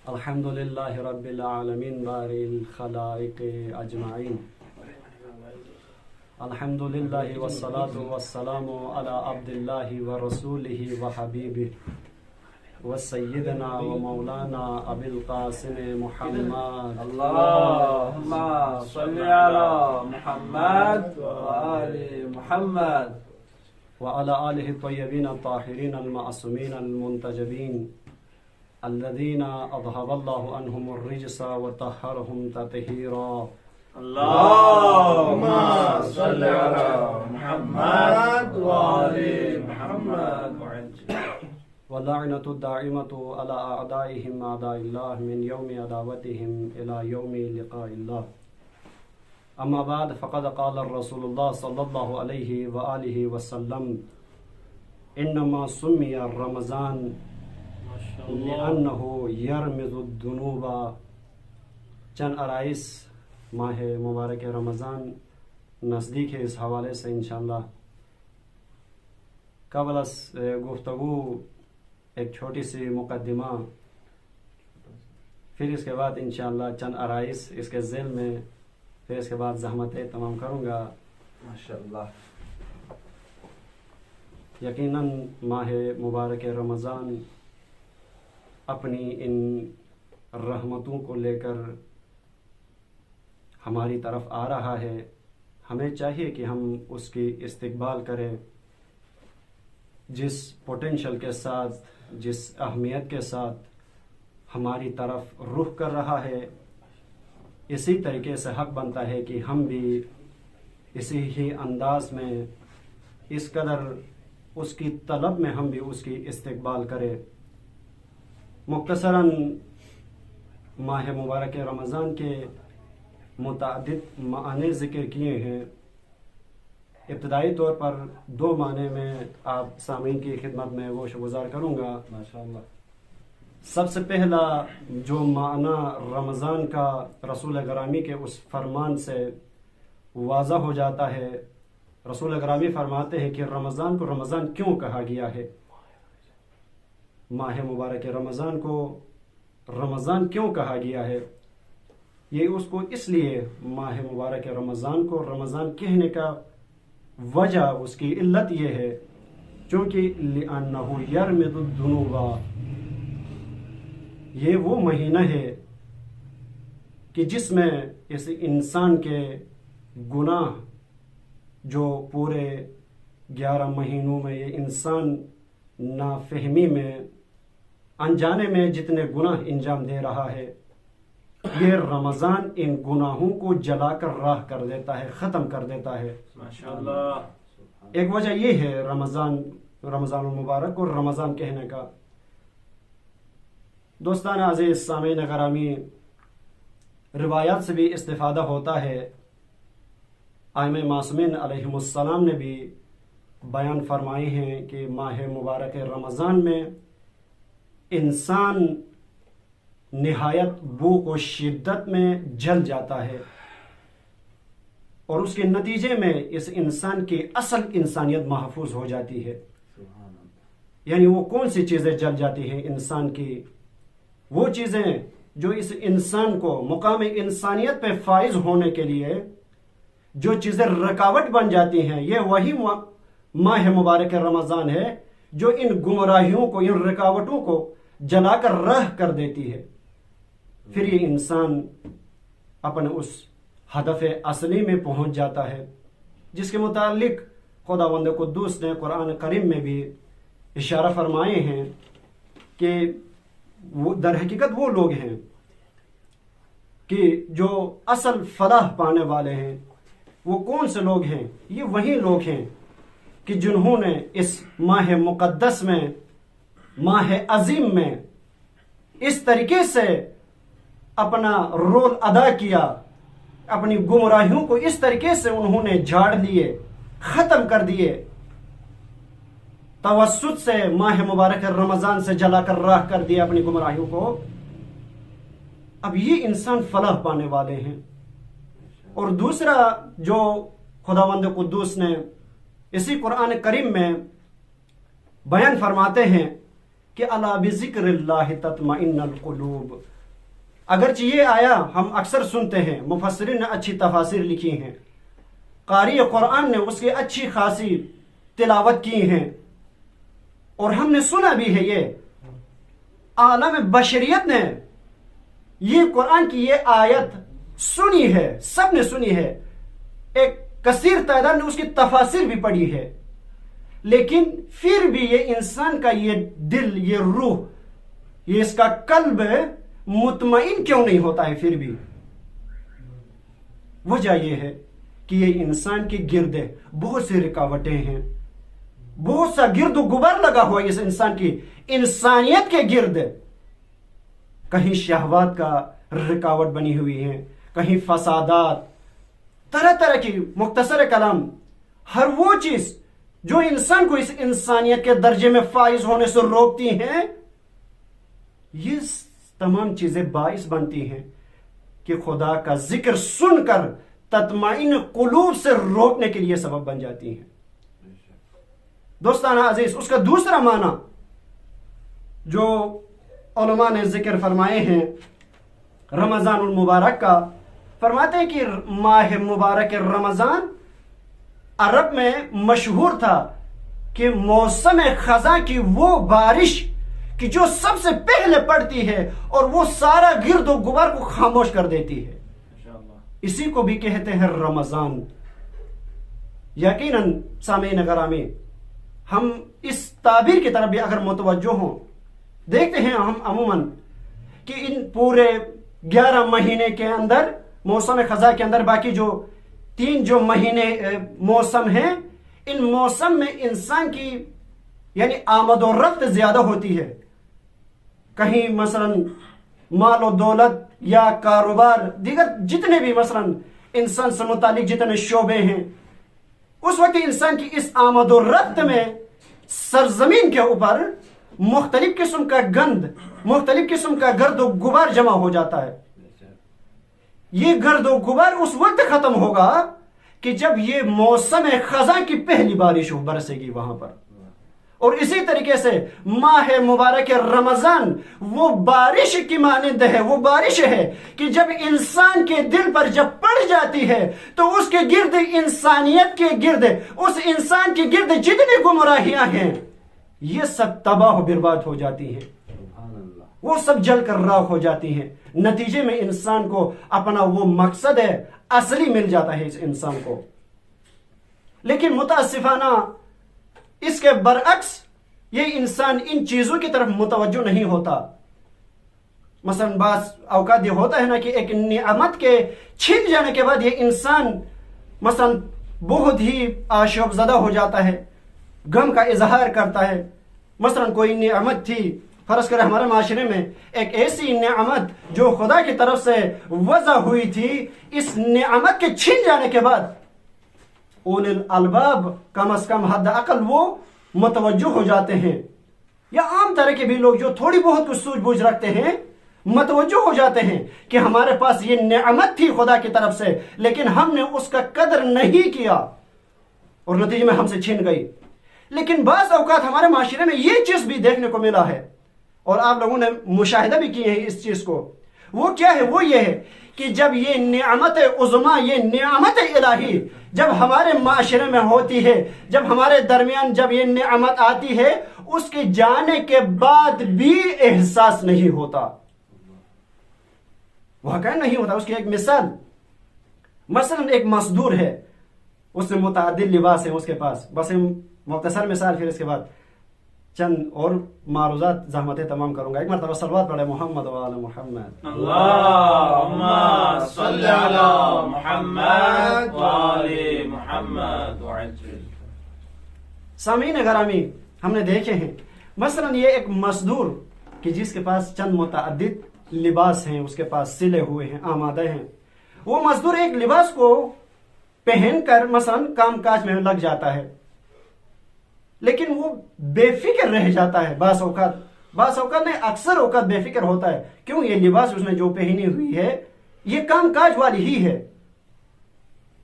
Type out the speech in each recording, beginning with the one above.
अल्हम्दुलिल्लाहि रब्बिल आलमीन बारिल खलाइक अजमाइन। अल्हम्दुलिल्लाहि वस्सलातु वस्सलामु अला अब्दिल्लाहि व रसूलिहि व हबीबिहि व सय्यिदना व मौलाना अबिल कासिम मुहम्मद। अल्लाहुम्मा सल्लि अला मुहम्मद व आलि मुहम्मद व अला आलिहि तय्यबीन ताहिरीन अल मासूमीन अल मुंतजबीन अल्लज़ीना अज़हबल्लाहु अन्हुमुर रिजसा व तहहरहुम तत्हीरा। अल्लाहुम्मा सल्लि अला मुहम्मद व आलि मुहम्मद व लअनतु दाइमतु अला अअदाइहिम अदाइल्लाह मिन यौमि अदावतिहिम इला यौमि लिक़ाइल्लाह। अम्मा बाद फ़क़द क़ाल रसूलुल्लाह सल्लल्लाहु अलैहि व आलिहि वसल्लम इन्नमा सुम्मिया रमज़ान लिअन्नहु यरमिज़ुद्दुनूबा। चंद अराइस माह मुबारक रमज़ान नज़दीक है, इस हवाले से इंशाअल्लाह क़ब्ल गुफ्तगू एक छोटी सी मुक़द्दिमा, फिर इसके बाद इंशाअल्लाह चंद अराइस इसके ज़ेल में, फिर इसके बाद ज़हमतें तमाम करूँगा माशाअल्लाह। यकीनन माह मुबारक रमज़ान अपनी इन रहमतों को लेकर हमारी तरफ आ रहा है। हमें चाहिए कि हम उसकी इस्तकबाल करें। जिस पोटेंशल के साथ, जिस अहमियत के साथ हमारी तरफ रुख कर रहा है, इसी तरीके से हक बनता है कि हम भी इसी ही अंदाज में, इस कदर उसकी तलब में हम भी उसकी इस्तकबाल करें। मुख्तसरन माह मुबारक रमज़ान के मुतादिद माने ज़िक्र किए हैं। इब्तदाई तौर पर दो माने में आप सामीन की खिदमत में वो शुगुज़ार करूँगा माशाअल्लाह। सबसे पहला जो माना रमज़ान का रसूल गरामी के उस फरमान से वाज़ा हो जाता है। रसूल गरामी फरमाते हैं कि रमज़ान को रमज़ान क्यों कहा गया है, माह मुबारक रमज़ान को रमज़ान क्यों कहा गया है। ये उसको इसलिए माह मुबारक रमज़ान को रमज़ान कहने का वजह, उसकी इल्लत ये है क्योंकि लिअन्नहु यरमिज़ुद्दुनूबा, ये वो महीना है कि जिसमें इस इंसान के गुनाह, जो पूरे 11 महीनों में ये इंसान नाफहमी में, अनजाने में जितने गुनाह इंजाम दे रहा है, ये रमज़ान इन गुनाहों को जलाकर राह कर देता है, ख़त्म कर देता है माशाअल्लाह। एक वजह ये है रमज़ान मुबारक को रमज़ान कहने का। दोस्तान अज़ीज़ सामीन ग़रामी, रिवायात से भी इस्तिफ़ादा होता है। आइमे मासूमीन अलैहिमुस्सलाम ने भी बयान फरमाए हैं कि माह मुबारक रमज़ान में इंसान निहायत भूख और शिद्दत में जल जाता है और उसके नतीजे में इस इंसान की असल इंसानियत महफूज हो जाती है। यानी वो कौन सी चीज़ें जल जाती हैं इंसान की? वो चीज़ें जो इस इंसान को मुकाम इंसानियत पे फाइज होने के लिए जो चीज़ें रुकावट बन जाती हैं, ये वही माह मुबारक रमज़ान है जो इन गुमराहियों को, इन रुकावटों को जलाकर राह कर देती है। फिर ये इंसान अपने उस हदफ असली में पहुंच जाता है, जिसके मुतालिक खुदावंद कुद्दूस ने कुरान करीम में भी इशारा फरमाए हैं कि वो दर हकीकत वो लोग हैं कि जो असल फलाह पाने वाले हैं। वो कौन से लोग हैं? ये वही लोग हैं कि जिन्होंने इस माह मुकद्दस में, माह अजीम में इस तरीके से अपना रोल अदा किया, अपनी गुमराहियों को इस तरीके से उन्होंने झाड़ दिए, खत्म कर दिए, तवस्सुत से माह मुबारक रमज़ान से जलाकर राह कर दिया अपनी गुमराहियों को। अब ये इंसान फलाह पाने वाले हैं। और दूसरा जो खुदावंद कुद्दूस ने इसी कुरान करीम में बयान फरमाते हैं कि अला बिज़िक्रिल्लाहि तत्मइन्नुल कुलूब, अगरचे ये आया हम अक्सर सुनते हैं, मुफस्सिरीन ने अच्छी तफासिर लिखी हैं, कारी कुरान ने उसकी अच्छी खासी तिलावत की हैं, और हमने सुना भी है, ये आलम बशरियत ने ये कुरान की ये आयत सुनी है, सबने सुनी है, एक कसीर तादाद ने उसकी तफासिर भी पढ़ी है, लेकिन फिर भी ये इंसान का ये दिल, ये रूह, ये इसका कल्ब मुतमईन क्यों नहीं होता है? फिर भी वजह यह है कि ये इंसान के गिर्द बहुत सी रुकावटें हैं, बहुत सा गिर्द गुबार लगा हुआ है इस इंसान की इंसानियत के गिर्द। कहीं शहवात का रुकावट बनी हुई है, कहीं फसादात, तरह तरह की मुख्तसर कलाम, हर वो चीज जो इंसान को इस इंसानियत के दर्जे में फाइज होने से रोकती हैं, ये तमाम चीजें बाइस बनती हैं कि खुदा का जिक्र सुनकर तत्माइन कुलूब से रोकने के लिए सबब बन जाती हैं। दोस्ताना अजीज, उसका दूसरा माना जो उलमा ने जिक्र फरमाए हैं रमजानुल मुबारक का, फरमाते हैं कि माह मुबारक रमजान अरब में मशहूर था कि मौसम खजा की वो बारिश कि जो सबसे पहले पड़ती है और वो सारा गिर्द और गुबार को खामोश कर देती है, इसी को भी कहते हैं रमजान। यकीनन सामीन गिरामी, हम इस ताबीर की तरफ भी अगर मुतवज्जो हों, देखते हैं हम अमूमन कि इन पूरे 11 महीने के अंदर, मौसम खजा के अंदर बाकी जो 3 जो महीने मौसम हैं, इन मौसम में इंसान की यानी आमद और रफ्त ज्यादा होती है। कहीं मसलन माल और दौलत या कारोबार, दीगर जितने भी मसलन इंसान से मुतालिक जितने शोबे हैं, उस वक्त इंसान की इस आमद और रफ्त में सरजमीन के ऊपर मुख्तलिफ किस्म का गंद, मुख्तलिफ किस्म का गर्द और गुबार जमा हो जाता है। ये गर्द और गुबार उस वक्त खत्म होगा कि जब ये मौसम खजा की पहली बारिश बरसेगी वहां पर। और इसी तरीके से माह मुबारक रमजान वो बारिश की मानिंद है, वो बारिश है कि जब इंसान के दिल पर जब पड़ जाती है तो उसके गिर्द, इंसानियत के गिर्द, उस इंसान के गिर्द जितनी गुमराहियां हैं, ये सब तबाह बर्बाद हो जाती हैं, वो सब जल कर राख हो जाती हैं। नतीजे में इंसान को अपना वो मकसद है असली मिल जाता है इस इंसान को। लेकिन मुतासिफाना इसके बरअक्स ये इंसान इन चीजों की तरफ मुतवज्जो नहीं होता। मसलन बास औकात ये होता है ना कि एक नियामत के छिन जाने के बाद ये इंसान मसलन बहुत ही आशोबज़दा हो जाता है, गम का इजहार करता है। मसलन कोई नियामत थी, फर्ज करें हमारे माशरे में एक ऐसी नियामत जो खुदा की तरफ से वज़ा हुई थी, इस नियामत के छिन जाने के बाद उलिल अलबाब कम से कम हद अकल वो मुतवज्जो हो जाते हैं, या आम तरह के भी लोग जो थोड़ी बहुत कुछ सूझबूझ रखते हैं मुतवज्जो हो जाते हैं कि हमारे पास ये नियामत थी खुदा की तरफ से, लेकिन हमने उसका कदर नहीं किया और नतीजे में हमसे छिन गई। लेकिन बाज़ औकात हमारे माशरे में ये चीज भी देखने को मिला है और आप लोगों ने मुशाहिदा भी किए हैं इस चीज को। वो क्या है? वो ये है कि जब ये नियामत उज़्मा, ये नियामत इलाही जब हमारे माशरे में होती है, जब हमारे दरमियान जब ये नियामत आती है, उसके जाने के बाद भी एहसास नहीं होता, वाक़ई नहीं होता। उसकी एक मिसाल, मसलन एक मजदूर है, उसमें मुतअद्दिद लिबास है उसके पास, बस मुख्तसर मिसाल, फिर इसके बाद चंद और मारूजात ज़हमतें तमाम करूंगा। एक मरतबा सलवात पढ़े मोहम्मद व आले मोहम्मद, अल्लाहुम्मा सल्लि अला मुहम्मद व आले मोहम्मद व अज्जिल। सामीन गिरामी, हमने देखे हैं मसलन ये एक मजदूर कि जिसके पास चंद मुतअद्दिद लिबास हैं, उसके पास सिले हुए हैं, आमादे हैं, वो मजदूर एक लिबास को पहनकर मसलन काम काज में लग जाता है, लेकिन वो बेफिक्र रह जाता है। बास औकात में अक्सर औकात बेफिक्र होता है। क्यों? ये लिबास उसने जो पहनी हुई है ये काम काज वाली ही है,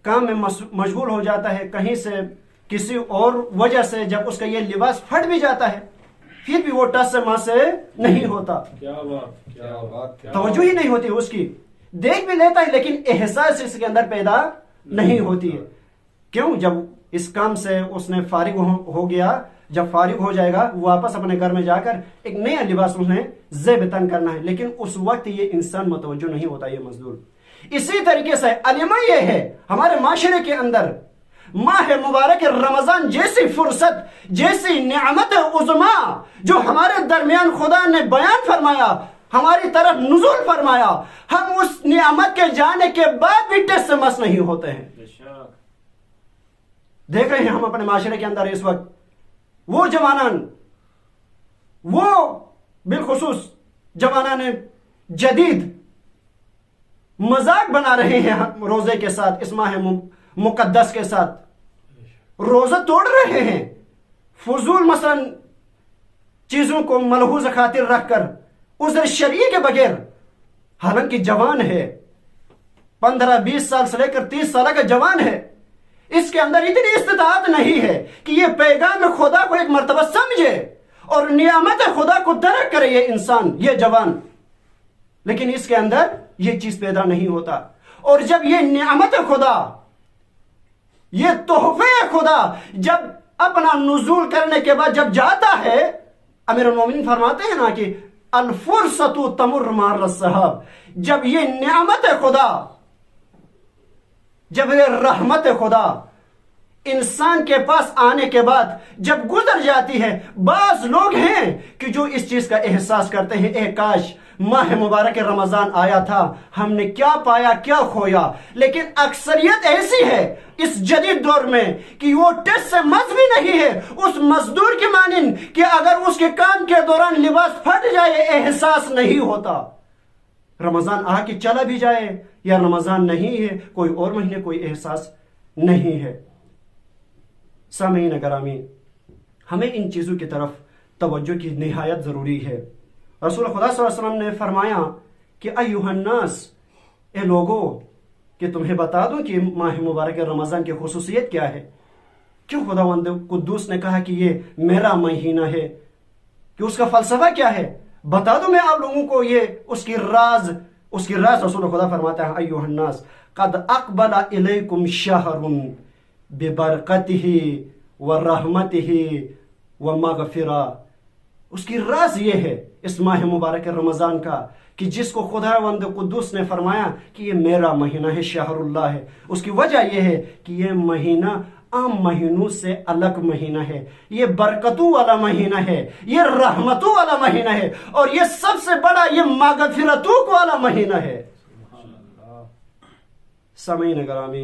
काम में मशगूल हो जाता है, कहीं से किसी और वजह से जब उसका ये लिबास फट भी जाता है फिर भी वो टस से मस से नहीं होता, क्या बात, क्या बात, क्या तवज्जो ही नहीं होती उसकी, देख भी लेता है लेकिन एहसास इसके अंदर पैदा नहीं होती है। क्यों? जब इस काम से उसने फारिग हो गया, जब फारिग हो जाएगा वापस अपने घर में जाकर एक नया लिबास उसने ज़ेब तन करना है, लेकिन उस वक्त ये इंसान मतवज्जो नहीं होता, ये मजदूर। इसी तरीके से अलिमा ये है हमारे माशरे के अंदर माह मुबारक रमजान जैसी फुर्सत, जैसी नियामत उज़मा जो हमारे दरमियान खुदा ने बयान फरमाया, हमारी तरफ नुज़ुल फरमाया, हम उस नियामत के जाने के बाद भी टस से मस नहीं होते हैं। देख रहे हैं हम अपने माशरे के अंदर इस वक्त वो जवानान, वो बिलखुसूस जवानान जदीद मजाक बना रहे हैं रोजे के साथ, इस माह मुकद्दस के साथ रोजा तोड़ रहे हैं, फजूल मसलन चीजों को मलहूज खातिर रखकर उज़्र शरई के बगैर। हालांकि जवान है, 15-20 साल से लेकर 30 साल का जवान है, इसके अंदर इतनी इस्तिताअत नहीं है कि ये पैगाम खुदा को एक मर्तबा समझे और नियामत खुदा को दरक करे ये इंसान, ये जवान, लेकिन इसके अंदर ये चीज पैदा नहीं होता। और जब ये नियामत खुदा, ये तोहफे खुदा जब अपना नुज़ूल करने के बाद जब जाता है, अमीरुल मोमिनीन फरमाते हैं ना कि अल फुर्सतु तमुर मार सहाब, जब ये नियामत खुदा, जब ये रहमत खुदा इंसान के पास आने के बाद जब गुजर जाती है, बाज लोग हैं कि जो इस चीज का एहसास करते हैं, ए काश माह मुबारक रमजान आया था, हमने क्या पाया क्या खोया। लेकिन अक्सरियत ऐसी है इस जदीद दौर में कि वो टस से मस भी नहीं है उस मजदूर की मानिन कि अगर उसके काम के दौरान लिबास फट जाए एहसास नहीं होता। रमजान आके चला भी जाए या रमजान नहीं है, कोई और महीने कोई एहसास नहीं है। सामीन करामी, हमें इन चीज़ों की तरफ तवज्जो की निहायत ज़रूरी है। रसूल खुदा सल्लल्लाहु अलैहि वसल्लम ने फरमाया कि अय्युहन्नास, ए लोगों, कि तुम्हें बता दूं कि माह मुबारक रमज़ान की खुसूसियत क्या है। क्यों खुदावंद कुद्दूस ने कहा कि ये मेरा महीना है, कि उसका फलसफा क्या है, बता दूं मैं आप लोगों को ये उसकी राज रसूल खुदा फरमाता है अय्युहन्नास कद अक़बला इलैकुम शहरुन बिबरकतिही व रहमतिही व मग़फ़िरा। उसकी राज ये है इस माह मुबारक रमज़ान का कि जिसको खुदावंद कुद्दूस ने फरमाया कि ये मेरा महीना है, शहरुल्लाह है। उसकी वजह यह है कि ये महीना आम महीनों से अलग महीना है, ये बरकतों वाला महीना है, ये रहमतों वाला महीना है, और ये सबसे बड़ा ये मग़फ़िरतों वाला महीना है। सामीन गिरामी,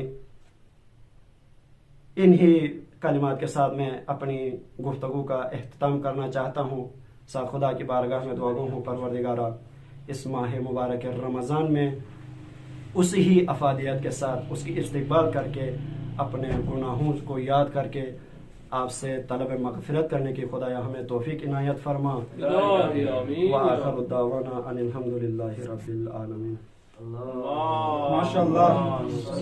इन्हीं कलिमात के साथ मैं अपनी गुफ्तगू का एख्तिताम करना चाहता हूँ। साथ खुदा की बारगाह में दुआ गो हूँ, परवरदिगारा इस माह मुबारक रमज़ान में उसी ही अफादियत के साथ उसकी इस्तक़बाल करके अपने गुनाहों को याद करके आपसे तलब मग़फ़िरत करने की खुदाया हमें तौफ़ीक़ इनायत फरमा। व आखिरु दावाना अनिल हम्दुलिल्लाहि रब्बिल आलमीन। माशाअल्लाह।